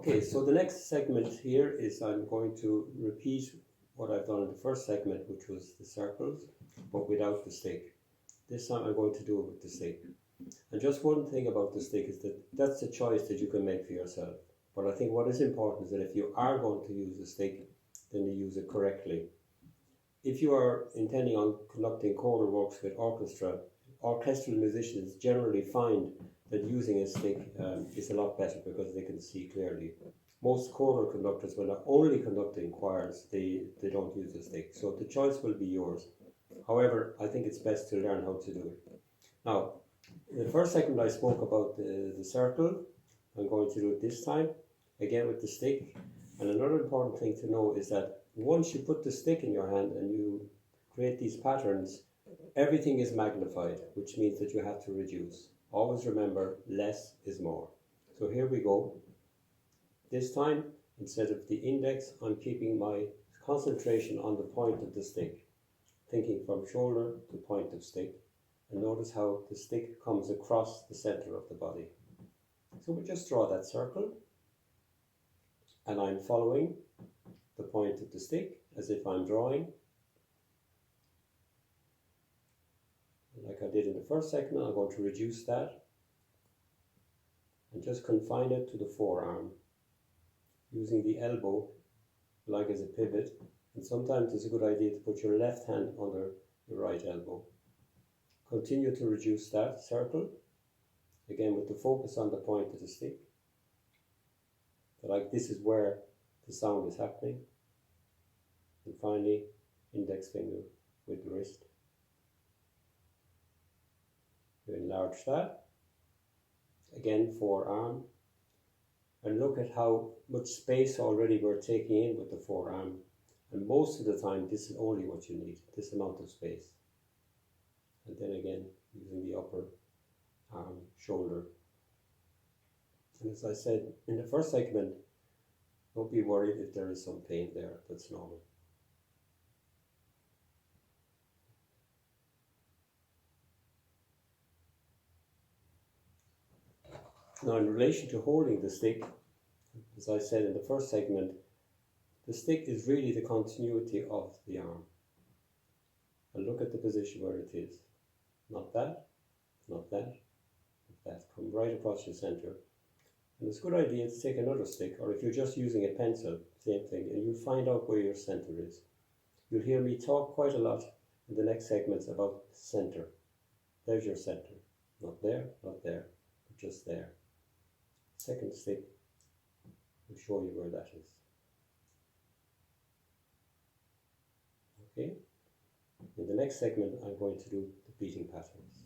Okay, so the next segment here is I'm going to repeat what I've done in the first segment, which was the circles, but without the stick. This time I'm going to do it with the stick. And just one thing about the stick is that that's a choice that you can make for yourself. But I think what is important is that if you are going to use a stick, then you use it correctly. If you are intending on conducting choral works with orchestral musicians generally find that using a stick is a lot better because they can see clearly. Most choral conductors, when they're only conducting choirs, they don't use a stick. So the choice will be yours. However, I think it's best to learn how to do it. Now, in the first segment I spoke about the circle. I'm going to do it this time, again with the stick. And another important thing to know is that once you put the stick in your hand and you create these patterns, everything is magnified, which means that you have to reduce. Always remember, less is more. So here we go. This time, instead of the index, I'm keeping my concentration on the point of the stick, thinking from shoulder to point of stick. And notice how the stick comes across the center of the body. So we just draw that circle, and I'm following the point of the stick as if I'm drawing. Like I did in the first segment, I'm going to reduce that and just confine it to the forearm, using the elbow like as a pivot. And sometimes it's a good idea to put your left hand under your right elbow. Continue to reduce that circle, again with the focus on the point of the stick. Like this is where the sound is happening. And finally, index finger with the wrist. You enlarge that. Again, forearm. And look at how much space already we're taking in with the forearm. And most of the time, this is only what you need, this amount of space. And then again, using the upper arm, shoulder. And as I said in the first segment, don't be worried if there is some pain there, that's normal. Now in relation to holding the stick, as I said in the first segment, the stick is really the continuity of the arm. And look at the position where it is. Not that, not that, not that. Come right across your center. And it's a good idea to take another stick, or if you're just using a pencil, same thing, and you'll find out where your center is. You'll hear me talk quite a lot in the next segments about center. There's your center. Not there, but just there. Second stick will show you where that is. Okay? In the next segment, I'm going to do the beating patterns.